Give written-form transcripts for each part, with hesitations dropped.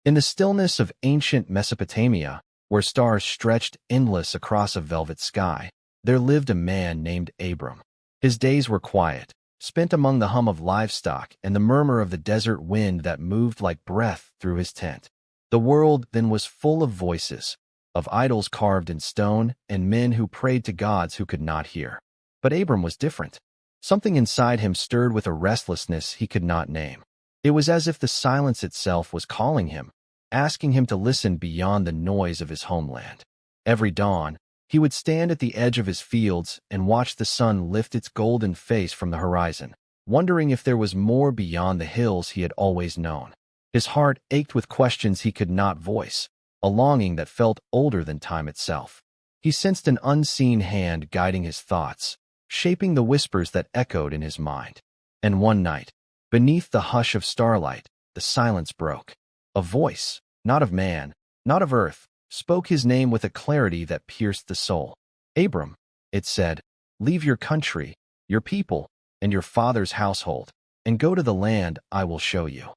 In the stillness of ancient Mesopotamia, where stars stretched endless across a velvet sky, there lived a man named Abram. His days were quiet, spent among the hum of livestock and the murmur of the desert wind that moved like breath through his tent. The world then was full of voices, of idols carved in stone and men who prayed to gods who could not hear. But Abram was different. Something inside him stirred with a restlessness he could not name. It was as if the silence itself was calling him, asking him to listen beyond the noise of his homeland. Every dawn, he would stand at the edge of his fields and watch the sun lift its golden face from the horizon, wondering if there was more beyond the hills he had always known. His heart ached with questions he could not voice, a longing that felt older than time itself. He sensed an unseen hand guiding his thoughts, shaping the whispers that echoed in his mind. And one night, beneath the hush of starlight, the silence broke. A voice, not of man, not of earth, spoke his name with a clarity that pierced the soul. Abram, it said, leave your country, your people, and your father's household, and go to the land I will show you.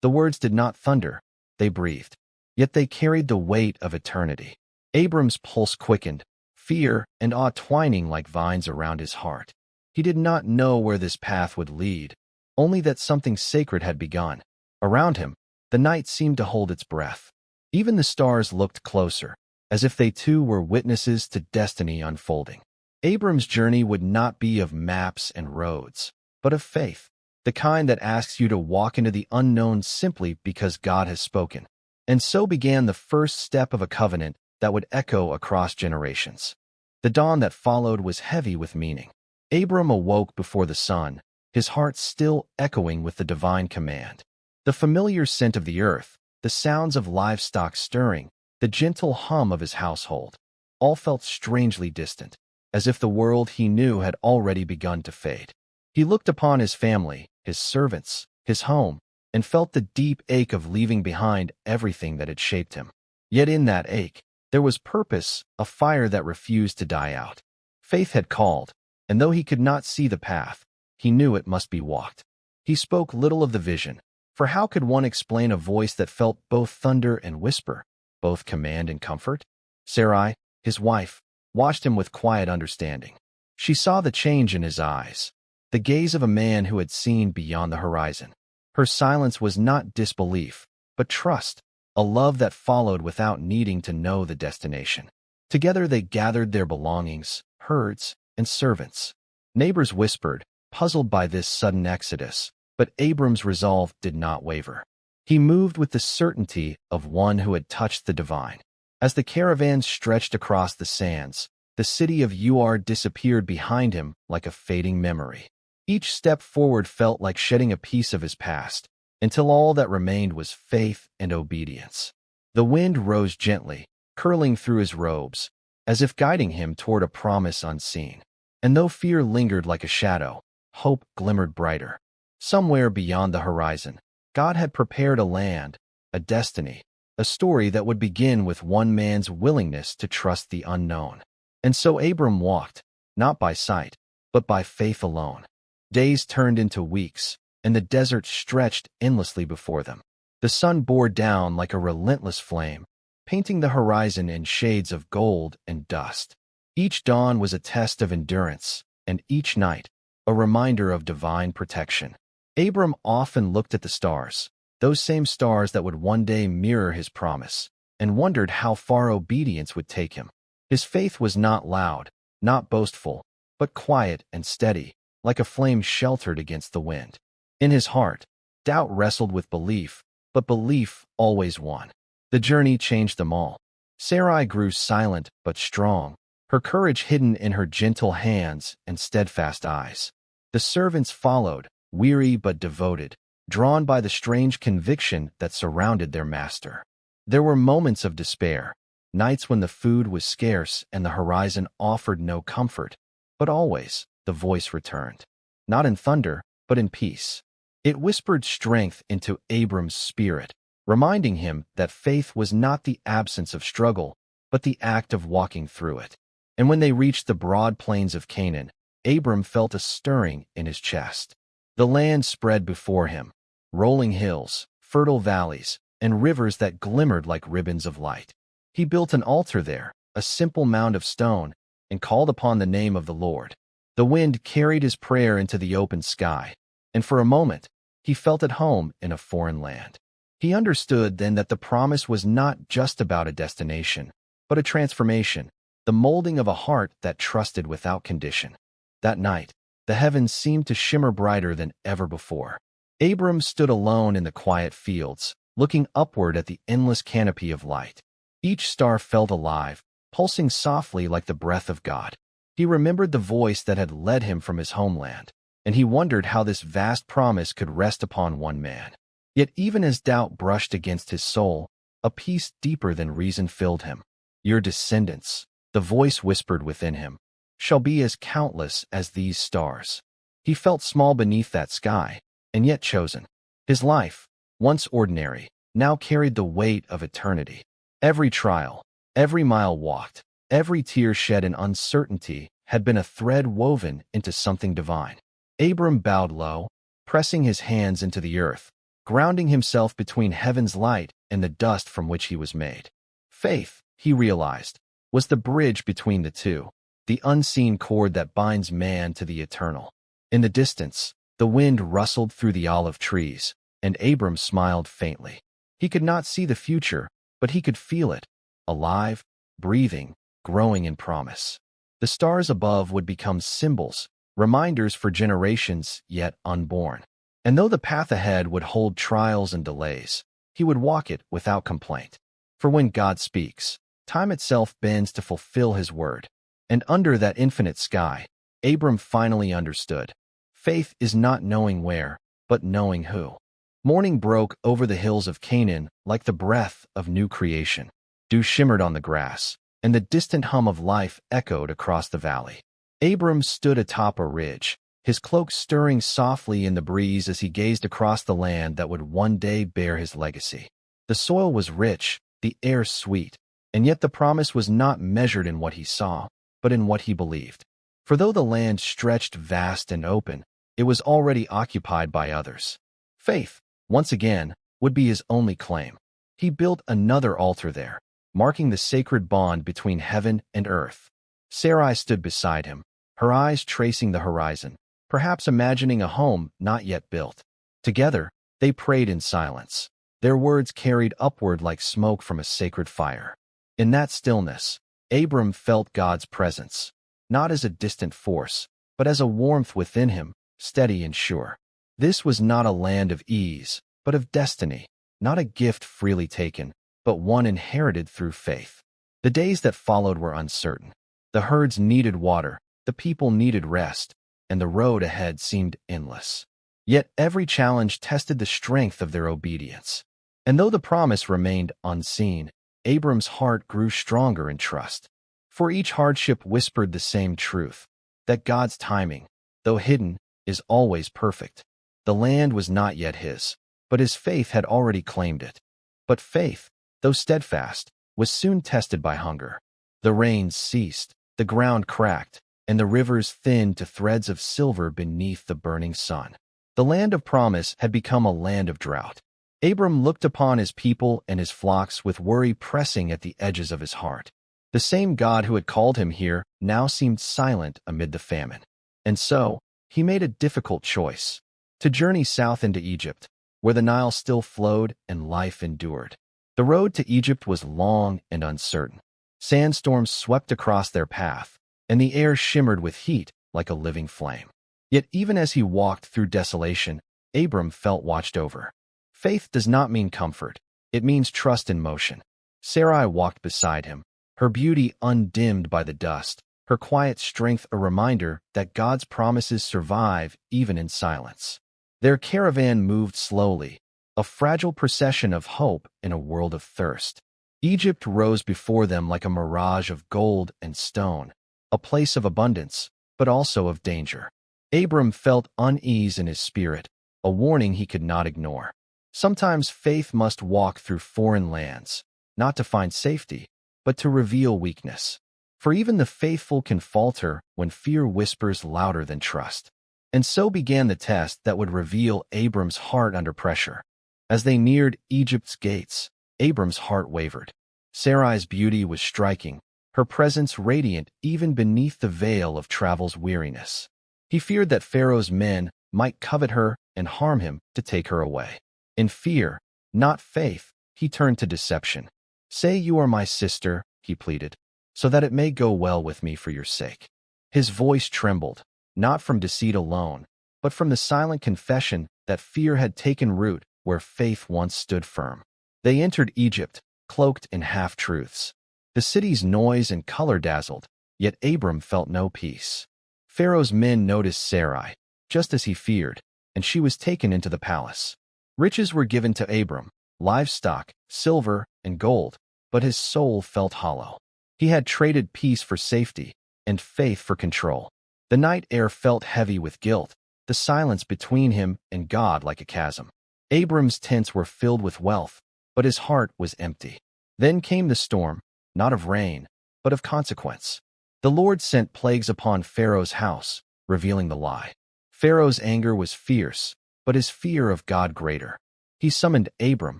The words did not thunder, they breathed, yet they carried the weight of eternity. Abram's pulse quickened, fear and awe twining like vines around his heart. He did not know where this path would lead, only that something sacred had begun. Around him, the night seemed to hold its breath. Even the stars looked closer, as if they too were witnesses to destiny unfolding. Abram's journey would not be of maps and roads, but of faith, the kind that asks you to walk into the unknown simply because God has spoken. And so began the first step of a covenant that would echo across generations. The dawn that followed was heavy with meaning. Abram awoke before the sun, his heart still echoing with the divine command. The familiar scent of the earth, the sounds of livestock stirring, the gentle hum of his household, all felt strangely distant, as if the world he knew had already begun to fade. He looked upon his family, his servants, his home, and felt the deep ache of leaving behind everything that had shaped him. Yet in that ache, there was purpose, a fire that refused to die out. Faith had called, and though he could not see the path, he knew it must be walked. He spoke little of the vision, for how could one explain a voice that felt both thunder and whisper, both command and comfort? Sarai, his wife, watched him with quiet understanding. She saw the change in his eyes, the gaze of a man who had seen beyond the horizon. Her silence was not disbelief, but trust, a love that followed without needing to know the destination. Together they gathered their belongings, herds, and servants. Neighbors whispered, puzzled by this sudden exodus, but Abram's resolve did not waver. He moved with the certainty of one who had touched the divine. As the caravan stretched across the sands, the city of Ur disappeared behind him like a fading memory. Each step forward felt like shedding a piece of his past, until all that remained was faith and obedience. The wind rose gently, curling through his robes, as if guiding him toward a promise unseen. And though fear lingered like a shadow, hope glimmered brighter. Somewhere beyond the horizon, God had prepared a land, a destiny, a story that would begin with one man's willingness to trust the unknown. And so Abram walked, not by sight, but by faith alone. Days turned into weeks, and the desert stretched endlessly before them. The sun bore down like a relentless flame, painting the horizon in shades of gold and dust. Each dawn was a test of endurance, and each night, a reminder of divine protection. Abram often looked at the stars, those same stars that would one day mirror his promise, and wondered how far obedience would take him. His faith was not loud, not boastful, but quiet and steady, like a flame sheltered against the wind. In his heart, doubt wrestled with belief, but belief always won. The journey changed them all. Sarai grew silent but strong, her courage hidden in her gentle hands and steadfast eyes. The servants followed, weary but devoted, drawn by the strange conviction that surrounded their master. There were moments of despair, nights when the food was scarce and the horizon offered no comfort, but always the voice returned, not in thunder, but in peace. It whispered strength into Abram's spirit, reminding him that faith was not the absence of struggle, but the act of walking through it. And when they reached the broad plains of Canaan, Abram felt a stirring in his chest. The land spread before him, rolling hills, fertile valleys, and rivers that glimmered like ribbons of light. He built an altar there, a simple mound of stone, and called upon the name of the Lord. The wind carried his prayer into the open sky, and for a moment, he felt at home in a foreign land. He understood then that the promise was not just about a destination, but a transformation, the molding of a heart that trusted without condition. That night, the heavens seemed to shimmer brighter than ever before. Abram stood alone in the quiet fields, looking upward at the endless canopy of light. Each star felt alive, pulsing softly like the breath of God. He remembered the voice that had led him from his homeland, and he wondered how this vast promise could rest upon one man. Yet even as doubt brushed against his soul, a peace deeper than reason filled him. Your descendants, the voice whispered within him, shall be as countless as these stars. He felt small beneath that sky, and yet chosen. His life, once ordinary, now carried the weight of eternity. Every trial, every mile walked, every tear shed in uncertainty had been a thread woven into something divine. Abram bowed low, pressing his hands into the earth, grounding himself between heaven's light and the dust from which he was made. Faith, he realized, was the bridge between the two, the unseen cord that binds man to the eternal. In the distance, the wind rustled through the olive trees, and Abram smiled faintly. He could not see the future, but he could feel it, alive, breathing, growing in promise. The stars above would become symbols, reminders for generations yet unborn. And though the path ahead would hold trials and delays, he would walk it without complaint. For when God speaks, time itself bends to fulfill his word. And under that infinite sky, Abram finally understood. Faith is not knowing where, but knowing who. Morning broke over the hills of Canaan like the breath of new creation. Dew shimmered on the grass, and the distant hum of life echoed across the valley. Abram stood atop a ridge, his cloak stirring softly in the breeze as he gazed across the land that would one day bear his legacy. The soil was rich, the air sweet, and yet the promise was not measured in what he saw, but in what he believed. For though the land stretched vast and open, it was already occupied by others. Faith, once again, would be his only claim. He built another altar there, marking the sacred bond between heaven and earth. Sarai stood beside him, her eyes tracing the horizon, perhaps imagining a home not yet built. Together, they prayed in silence, their words carried upward like smoke from a sacred fire. In that stillness, Abram felt God's presence, not as a distant force, but as a warmth within him, steady and sure. This was not a land of ease, but of destiny, not a gift freely taken, but one inherited through faith. The days that followed were uncertain. The herds needed water, the people needed rest, and the road ahead seemed endless. Yet every challenge tested the strength of their obedience. And though the promise remained unseen, Abram's heart grew stronger in trust. For each hardship whispered the same truth, that God's timing, though hidden, is always perfect. The land was not yet his, but his faith had already claimed it. But faith, though steadfast, was soon tested by hunger. The rains ceased, the ground cracked, and the rivers thinned to threads of silver beneath the burning sun. The land of promise had become a land of drought. Abram looked upon his people and his flocks with worry pressing at the edges of his heart. The same God who had called him here now seemed silent amid the famine. And so, he made a difficult choice: to journey south into Egypt, where the Nile still flowed and life endured. The road to Egypt was long and uncertain. Sandstorms swept across their path, and the air shimmered with heat like a living flame. Yet even as he walked through desolation, Abram felt watched over. Faith does not mean comfort, it means trust in motion. Sarai walked beside him, her beauty undimmed by the dust, her quiet strength a reminder that God's promises survive even in silence. Their caravan moved slowly, a fragile procession of hope in a world of thirst. Egypt rose before them like a mirage of gold and stone, a place of abundance, but also of danger. Abram felt unease in his spirit, a warning he could not ignore. Sometimes faith must walk through foreign lands, not to find safety, but to reveal weakness. For even the faithful can falter when fear whispers louder than trust. And so began the test that would reveal Abram's heart under pressure. As they neared Egypt's gates, Abram's heart wavered. Sarai's beauty was striking, her presence radiant even beneath the veil of travel's weariness. He feared that Pharaoh's men might covet her and harm him to take her away. In fear, not faith, he turned to deception. "Say you are my sister," he pleaded, "so that it may go well with me for your sake." His voice trembled, not from deceit alone, but from the silent confession that fear had taken root where faith once stood firm. They entered Egypt, cloaked in half-truths. The city's noise and color dazzled, yet Abram felt no peace. Pharaoh's men noticed Sarai, just as he feared, and she was taken into the palace. Riches were given to Abram, livestock, silver, and gold, but his soul felt hollow. He had traded peace for safety and faith for control. The night air felt heavy with guilt, the silence between him and God like a chasm. Abram's tents were filled with wealth, but his heart was empty. Then came the storm, not of rain, but of consequence. The Lord sent plagues upon Pharaoh's house, revealing the lie. Pharaoh's anger was fierce, but his fear of God greater. He summoned Abram,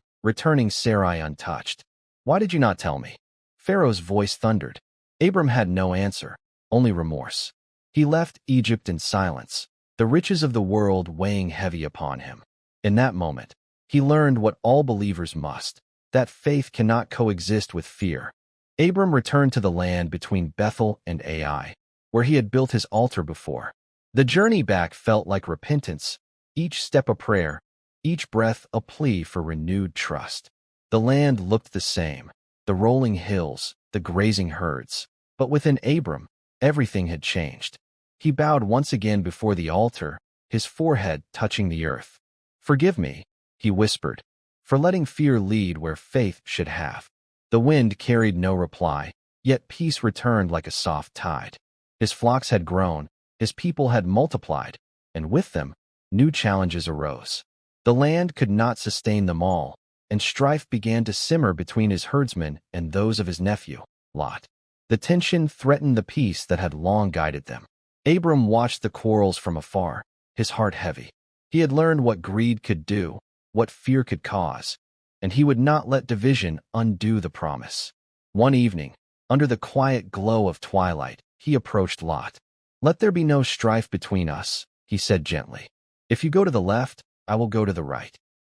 returning Sarai untouched. "Why did you not tell me?" Pharaoh's voice thundered. Abram had no answer, only remorse. He left Egypt in silence, the riches of the world weighing heavy upon him. In that moment, he learned what all believers must, that faith cannot coexist with fear. Abram returned to the land between Bethel and Ai, where he had built his altar before. The journey back felt like repentance, each step a prayer, each breath a plea for renewed trust. The land looked the same, the rolling hills, the grazing herds, but within Abram, everything had changed. He bowed once again before the altar, his forehead touching the earth. "Forgive me," he whispered, "for letting fear lead where faith should have." The wind carried no reply, yet peace returned like a soft tide. His flocks had grown, his people had multiplied, and with them, new challenges arose. The land could not sustain them all, and strife began to simmer between his herdsmen and those of his nephew, Lot. The tension threatened the peace that had long guided them. Abram watched the quarrels from afar, his heart heavy. He had learned what greed could do, what fear could cause, and he would not let division undo the promise. One evening, under the quiet glow of twilight, he approached Lot. "Let there be no strife between us," he said gently. "If you go to the left, I will go to the right."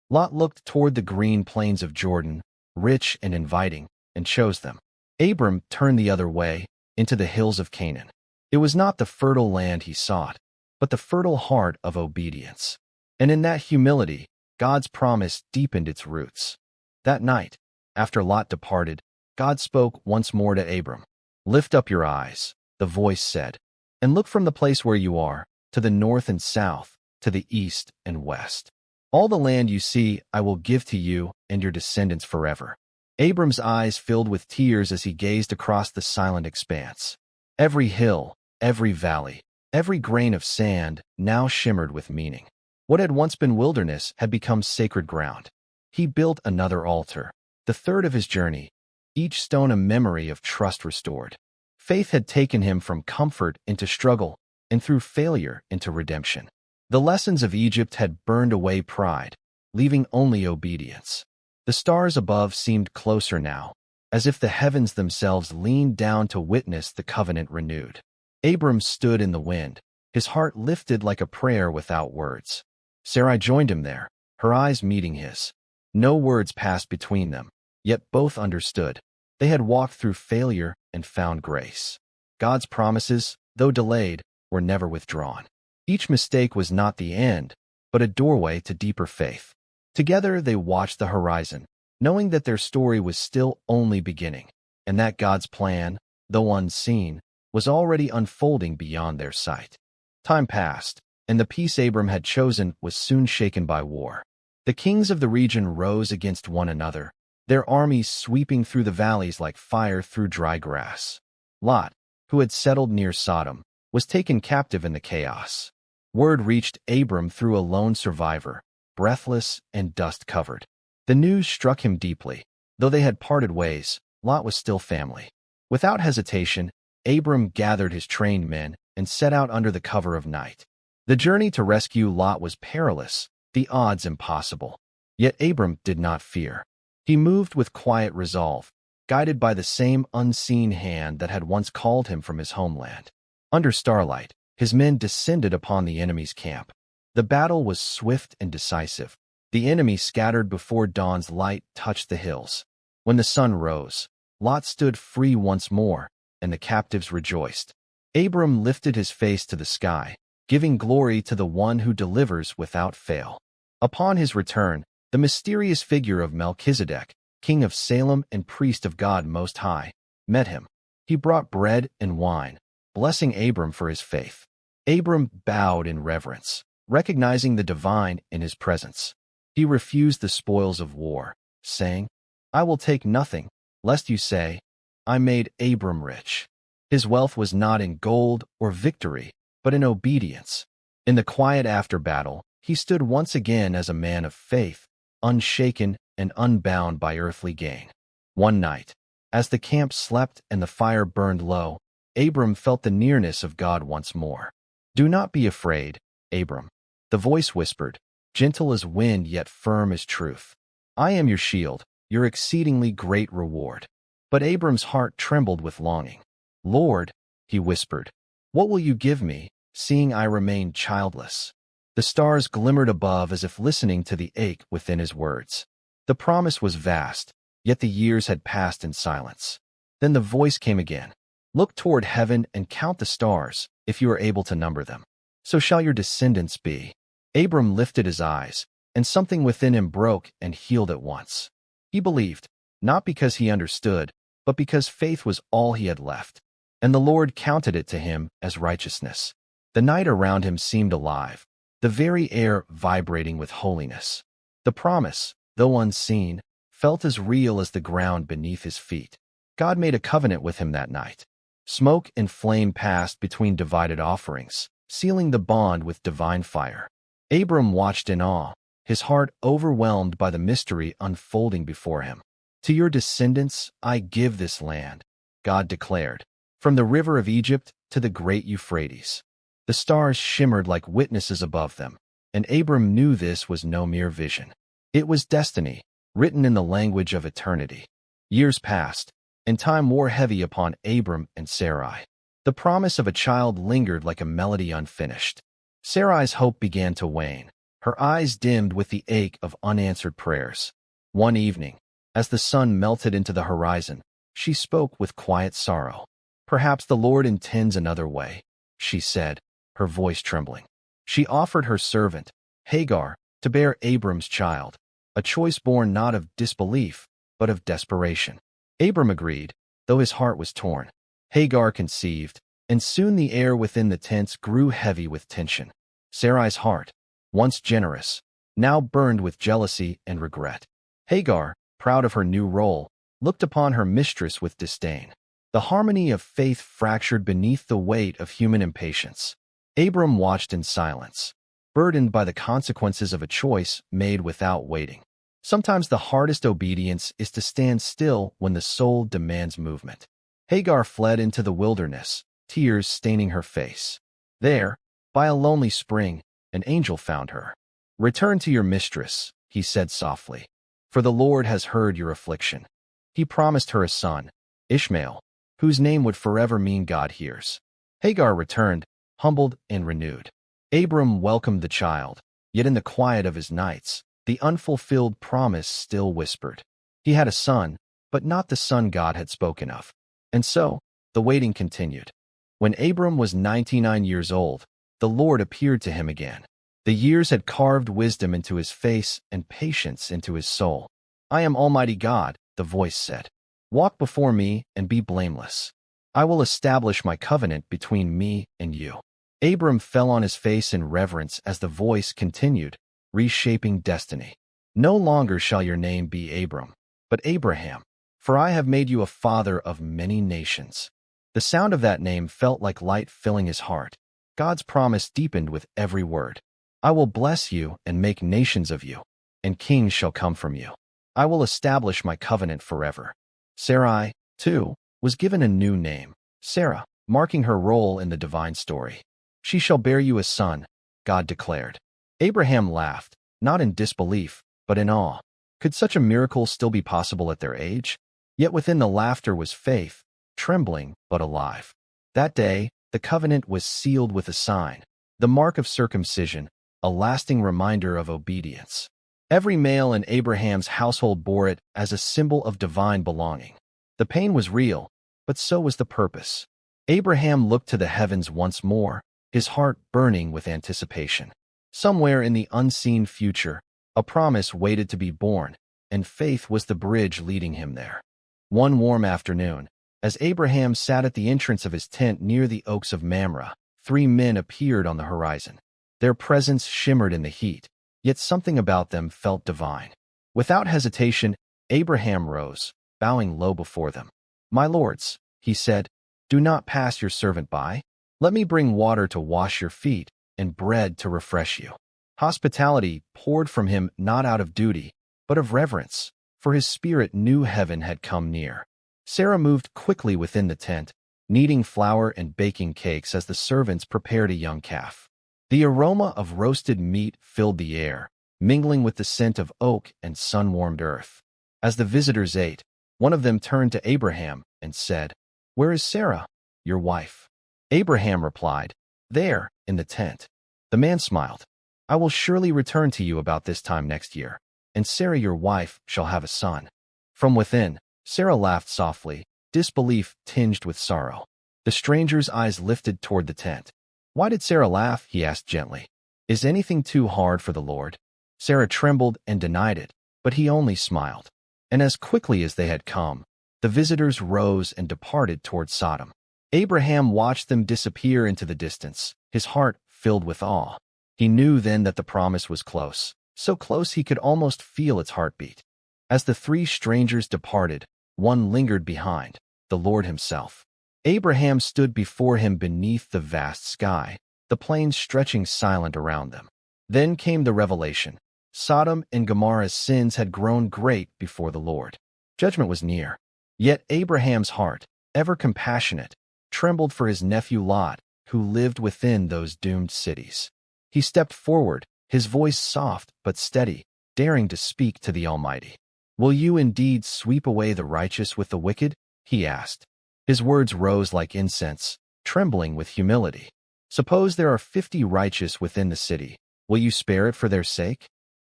Lot looked toward the green plains of Jordan, rich and inviting, and chose them. Abram turned the other way, into the hills of Canaan. It was not the fertile land he sought, but the fertile heart of obedience. And in that humility, God's promise deepened its roots. That night, after Lot departed, God spoke once more to Abram. "Lift up your eyes," the voice said, "and look from the place where you are, to the north and south, to the east and west. All the land you see I will give to you and your descendants forever." Abram's eyes filled with tears as he gazed across the silent expanse. Every hill, every valley, every grain of sand now shimmered with meaning. What had once been wilderness had become sacred ground. He built another altar, the third of his journey, each stone a memory of trust restored. Faith had taken him from comfort into struggle, and through failure into redemption. The lessons of Egypt had burned away pride, leaving only obedience. The stars above seemed closer now, as if the heavens themselves leaned down to witness the covenant renewed. Abram stood in the wind, his heart lifted like a prayer without words. Sarai joined him there, her eyes meeting his. No words passed between them, yet both understood. They had walked through failure and found grace. God's promises, though delayed, were never withdrawn. Each mistake was not the end, but a doorway to deeper faith. Together they watched the horizon, knowing that their story was still only beginning, and that God's plan, though unseen, was already unfolding beyond their sight. Time passed, and the peace Abram had chosen was soon shaken by war. The kings of the region rose against one another, their armies sweeping through the valleys like fire through dry grass. Lot, who had settled near Sodom, was taken captive in the chaos. Word reached Abram through a lone survivor, breathless and dust-covered. The news struck him deeply. Though they had parted ways, Lot was still family. Without hesitation, Abram gathered his trained men and set out under the cover of night. The journey to rescue Lot was perilous, the odds impossible. Yet Abram did not fear. He moved with quiet resolve, guided by the same unseen hand that had once called him from his homeland. Under starlight, his men descended upon the enemy's camp. The battle was swift and decisive. The enemy scattered before dawn's light touched the hills. When the sun rose, Lot stood free once more, and the captives rejoiced. Abram lifted his face to the sky, giving glory to the one who delivers without fail. Upon his return, the mysterious figure of Melchizedek, king of Salem and priest of God Most High, met him. He brought bread and wine, blessing Abram for his faith. Abram bowed in reverence, recognizing the divine in his presence. He refused the spoils of war, saying, "I will take nothing, lest you say, I made Abram rich." His wealth was not in gold or victory, but in obedience. In the quiet after battle, he stood once again as a man of faith, unshaken and unbound by earthly gain. One night, as the camp slept and the fire burned low, Abram felt the nearness of God once more. "Do not be afraid, Abram," the voice whispered, gentle as wind yet firm as truth. "I am your shield, your exceedingly great reward." But Abram's heart trembled with longing. "Lord," he whispered, "what will you give me, seeing I remain childless?" The stars glimmered above as if listening to the ache within his words. The promise was vast, yet the years had passed in silence. Then the voice came again. "Look toward heaven and count the stars, if you are able to number them. So shall your descendants be." Abram lifted his eyes, and something within him broke and healed at once. He believed, not because he understood, but because faith was all he had left. And the Lord counted it to him as righteousness. The night around him seemed alive, the very air vibrating with holiness. The promise, though unseen, felt as real as the ground beneath his feet. God made a covenant with him that night. Smoke and flame passed between divided offerings, sealing the bond with divine fire. Abram watched in awe, his heart overwhelmed by the mystery unfolding before him. "To your descendants I give this land," God declared, "from the river of Egypt to the great Euphrates." The stars shimmered like witnesses above them, and Abram knew this was no mere vision. It was destiny, written in the language of eternity. Years passed, and time wore heavy upon Abram and Sarai. The promise of a child lingered like a melody unfinished. Sarai's hope began to wane, her eyes dimmed with the ache of unanswered prayers. One evening, as the sun melted into the horizon, she spoke with quiet sorrow. "Perhaps the Lord intends another way," she said, her voice trembling. She offered her servant, Hagar, to bear Abram's child, a choice born not of disbelief, but of desperation. Abram agreed, though his heart was torn. Hagar conceived, and soon the air within the tents grew heavy with tension. Sarai's heart, once generous, now burned with jealousy and regret. Hagar, proud of her new role, looked upon her mistress with disdain. The harmony of faith fractured beneath the weight of human impatience. Abram watched in silence, burdened by the consequences of a choice made without waiting. Sometimes the hardest obedience is to stand still when the soul demands movement. Hagar fled into the wilderness, tears staining her face. There, by a lonely spring, an angel found her. "Return to your mistress," he said softly, "for the Lord has heard your affliction." He promised her a son, Ishmael, whose name would forever mean God hears. Hagar returned, humbled and renewed. Abram welcomed the child, yet in the quiet of his nights, the unfulfilled promise still whispered. He had a son, but not the son God had spoken of. And so, the waiting continued. When Abram was 99 years old, the Lord appeared to him again. The years had carved wisdom into his face and patience into his soul. "I am Almighty God," the voice said. "Walk before me and be blameless. I will establish my covenant between me and you." Abram fell on his face in reverence as the voice continued, reshaping destiny. "No longer shall your name be Abram, but Abraham, for I have made you a father of many nations." The sound of that name felt like light filling his heart. God's promise deepened with every word. "I will bless you and make nations of you, and kings shall come from you. I will establish my covenant forever." Sarai, too, was given a new name, Sarah, marking her role in the divine story. "She shall bear you a son," God declared. Abraham laughed, not in disbelief, but in awe. Could such a miracle still be possible at their age? Yet within the laughter was faith, trembling but alive. That day, the covenant was sealed with a sign, the mark of circumcision, a lasting reminder of obedience. Every male in Abraham's household bore it as a symbol of divine belonging. The pain was real, but so was the purpose. Abraham looked to the heavens once more, his heart burning with anticipation. Somewhere in the unseen future, a promise waited to be born, and faith was the bridge leading him there. One warm afternoon, as Abraham sat at the entrance of his tent near the oaks of Mamre, 3 men appeared on the horizon. Their presence shimmered in the heat, yet something about them felt divine. Without hesitation, Abraham rose, bowing low before them. "My lords," he said, "do not pass your servant by. Let me bring water to wash your feet and bread to refresh you." Hospitality poured from him not out of duty, but of reverence, for his spirit knew heaven had come near. Sarah moved quickly within the tent, kneading flour and baking cakes as the servants prepared a young calf. The aroma of roasted meat filled the air, mingling with the scent of oak and sun-warmed earth. As the visitors ate, one of them turned to Abraham and said, "Where is Sarah, your wife?" Abraham replied, "There, in the tent." The man smiled. "I will surely return to you about this time next year, and Sarah your wife shall have a son." From within, Sarah laughed softly, disbelief tinged with sorrow. The stranger's eyes lifted toward the tent. "Why did Sarah laugh?" he asked gently. "Is anything too hard for the Lord?" Sarah trembled and denied it, but he only smiled. And as quickly as they had come, the visitors rose and departed toward Sodom. Abraham watched them disappear into the distance, his heart filled with awe. He knew then that the promise was close, so close he could almost feel its heartbeat. As the 3 strangers departed, one lingered behind, the Lord himself. Abraham stood before him beneath the vast sky, the plains stretching silent around them. Then came the revelation. Sodom and Gomorrah's sins had grown great before the Lord. Judgment was near. Yet Abraham's heart, ever compassionate, trembled for his nephew Lot, who lived within those doomed cities. He stepped forward, his voice soft but steady, daring to speak to the Almighty. "Will you indeed sweep away the righteous with the wicked?" he asked. His words rose like incense, trembling with humility. "Suppose there are 50 righteous within the city. Will you spare it for their sake?"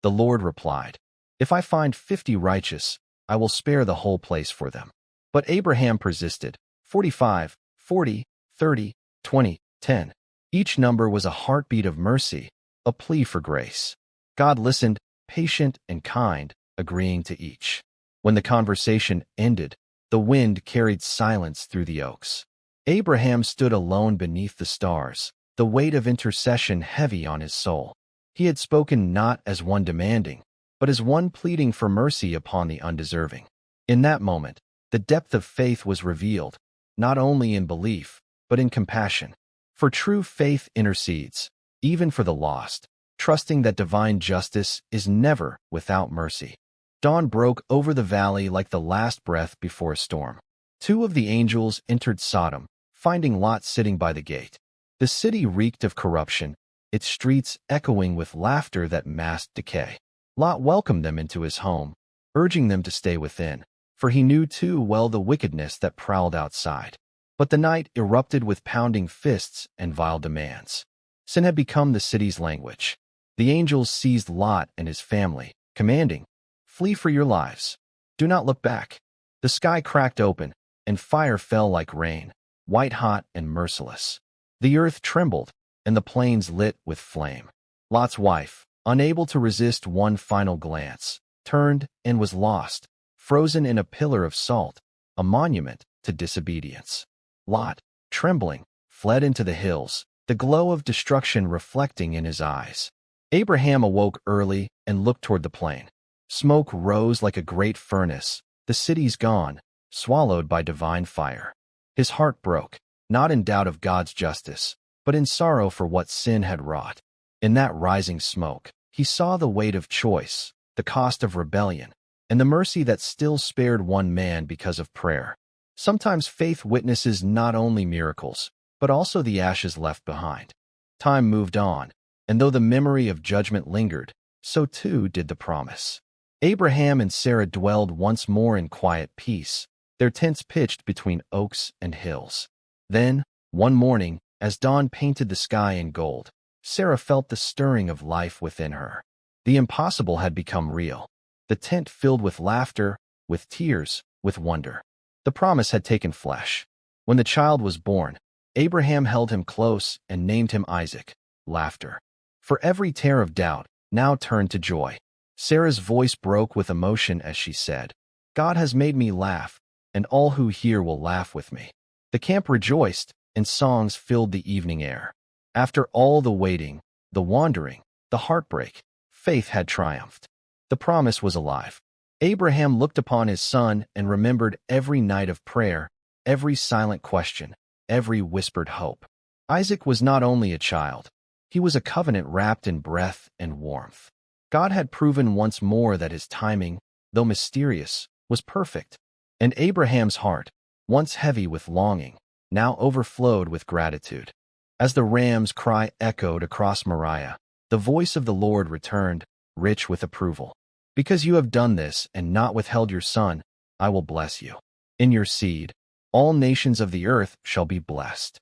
The Lord replied, "If I find 50 righteous, I will spare the whole place for them." But Abraham persisted. 45, 40, 30, 20, 10. Each number was a heartbeat of mercy, a plea for grace. God listened, patient and kind, agreeing to each. When the conversation ended, the wind carried silence through the oaks. Abraham stood alone beneath the stars, the weight of intercession heavy on his soul. He had spoken not as one demanding, but as one pleading for mercy upon the undeserving. In that moment, the depth of faith was revealed, not only in belief, but in compassion. For true faith intercedes, even for the lost, trusting that divine justice is never without mercy. Dawn broke over the valley like the last breath before a storm. 2 of the angels entered Sodom, finding Lot sitting by the gate. The city reeked of corruption, its streets echoing with laughter that masked decay. Lot welcomed them into his home, urging them to stay within, for he knew too well the wickedness that prowled outside. But the night erupted with pounding fists and vile demands. Sin had become the city's language. The angels seized Lot and his family, commanding, "Flee for your lives. Do not look back." The sky cracked open, and fire fell like rain, white-hot and merciless. The earth trembled, and the plains lit with flame. Lot's wife, unable to resist one final glance, turned and was lost, frozen in a pillar of salt, a monument to disobedience. Lot, trembling, fled into the hills, the glow of destruction reflecting in his eyes. Abraham awoke early and looked toward the plain. Smoke rose like a great furnace, the city's gone, swallowed by divine fire. His heart broke, not in doubt of God's justice, but in sorrow for what sin had wrought. In that rising smoke, he saw the weight of choice, the cost of rebellion, and the mercy that still spared one man because of prayer. Sometimes faith witnesses not only miracles, but also the ashes left behind. Time moved on, and though the memory of judgment lingered, so too did the promise. Abraham and Sarah dwelled once more in quiet peace, their tents pitched between oaks and hills. Then, one morning, as dawn painted the sky in gold, Sarah felt the stirring of life within her. The impossible had become real. The tent filled with laughter, with tears, with wonder. The promise had taken flesh. When the child was born, Abraham held him close and named him Isaac. Laughter, for every tear of doubt, now turned to joy. Sarah's voice broke with emotion as she said, "God has made me laugh, and all who hear will laugh with me." The camp rejoiced, and songs filled the evening air. After all the waiting, the wandering, the heartbreak, faith had triumphed. The promise was alive. Abraham looked upon his son and remembered every night of prayer, every silent question, every whispered hope. Isaac was not only a child, he was a covenant wrapped in breath and warmth. God had proven once more that his timing, though mysterious, was perfect. And Abraham's heart, once heavy with longing, now overflowed with gratitude. As the ram's cry echoed across Moriah, the voice of the Lord returned, rich with approval. "Because you have done this and not withheld your son, I will bless you. In your seed, all nations of the earth shall be blessed."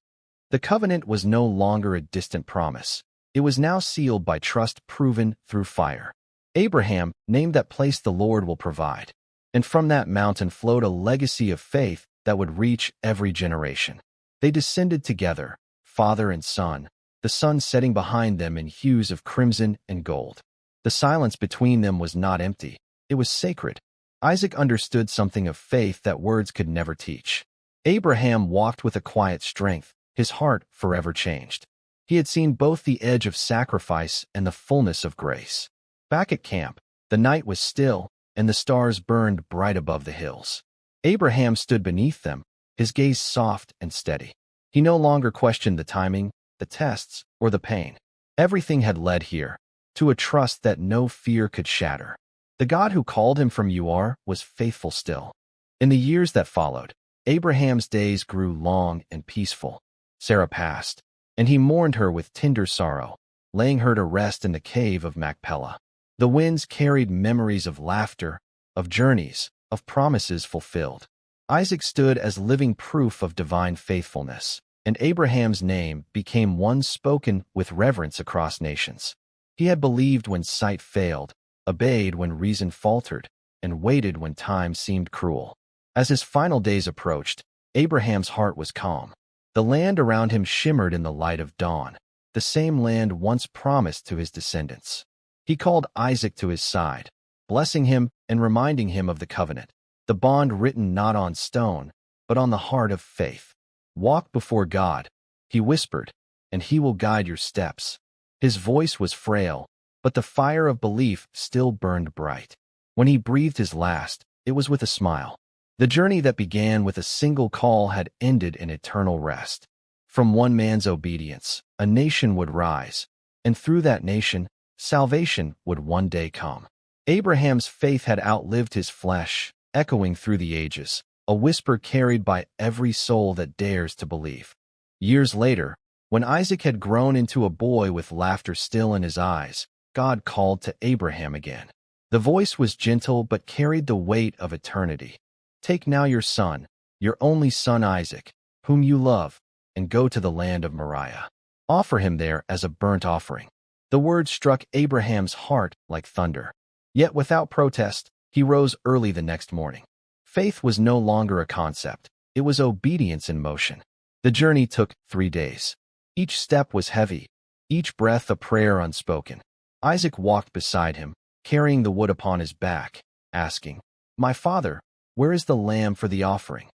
The covenant was no longer a distant promise. It was now sealed by trust proven through fire. Abraham named that place "The Lord will provide." And from that mountain flowed a legacy of faith that would reach every generation. They descended together, father and son, the sun setting behind them in hues of crimson and gold. The silence between them was not empty, it was sacred. Isaac understood something of faith that words could never teach. Abraham walked with a quiet strength, his heart forever changed. He had seen both the edge of sacrifice and the fullness of grace. Back at camp, the night was still, and the stars burned bright above the hills. Abraham stood beneath them, his gaze soft and steady. He no longer questioned the timing, the tests, or the pain. Everything had led here, to a trust that no fear could shatter. The God who called him from Ur was faithful still. In the years that followed, Abraham's days grew long and peaceful. Sarah passed, and he mourned her with tender sorrow, laying her to rest in the cave of Machpelah. The winds carried memories of laughter, of journeys, of promises fulfilled. Isaac stood as living proof of divine faithfulness, and Abraham's name became one spoken with reverence across nations. He had believed when sight failed, obeyed when reason faltered, and waited when time seemed cruel. As his final days approached, Abraham's heart was calm. The land around him shimmered in the light of dawn, the same land once promised to his descendants. He called Isaac to his side, blessing him and reminding him of the covenant, the bond written not on stone, but on the heart of faith. "Walk before God," he whispered, "and he will guide your steps." His voice was frail, but the fire of belief still burned bright. When he breathed his last, it was with a smile. The journey that began with a single call had ended in eternal rest. From one man's obedience, a nation would rise, and through that nation, salvation would one day come. Abraham's faith had outlived his flesh, echoing through the ages, a whisper carried by every soul that dares to believe. Years later, when Isaac had grown into a boy with laughter still in his eyes, God called to Abraham again. The voice was gentle but carried the weight of eternity. "Take now your son, your only son Isaac, whom you love, and go to the land of Moriah. Offer him there as a burnt offering." The word struck Abraham's heart like thunder. Yet without protest, he rose early the next morning. Faith was no longer a concept, it was obedience in motion. The journey took 3 days. Each step was heavy, each breath a prayer unspoken. Isaac walked beside him, carrying the wood upon his back, asking, "My father, where is the lamb for the offering?"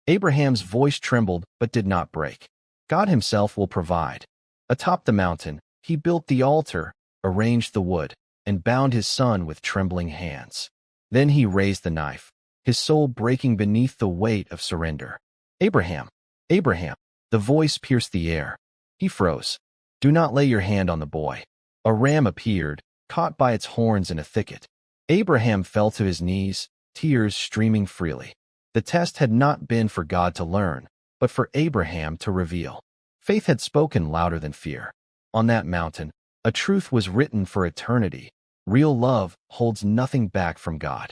Abraham's voice trembled but did not break. "God himself will provide." Atop the mountain, he built the altar, arranged the wood, and bound his son with trembling hands. Then he raised the knife, his soul breaking beneath the weight of surrender. "Abraham, Abraham," the voice pierced the air. He froze. "Do not lay your hand on the boy." A ram appeared, caught by its horns in a thicket. Abraham fell to his knees, tears streaming freely. The test had not been for God to learn, but for Abraham to reveal. Faith had spoken louder than fear. On that mountain, a truth was written for eternity. Real love holds nothing back from God.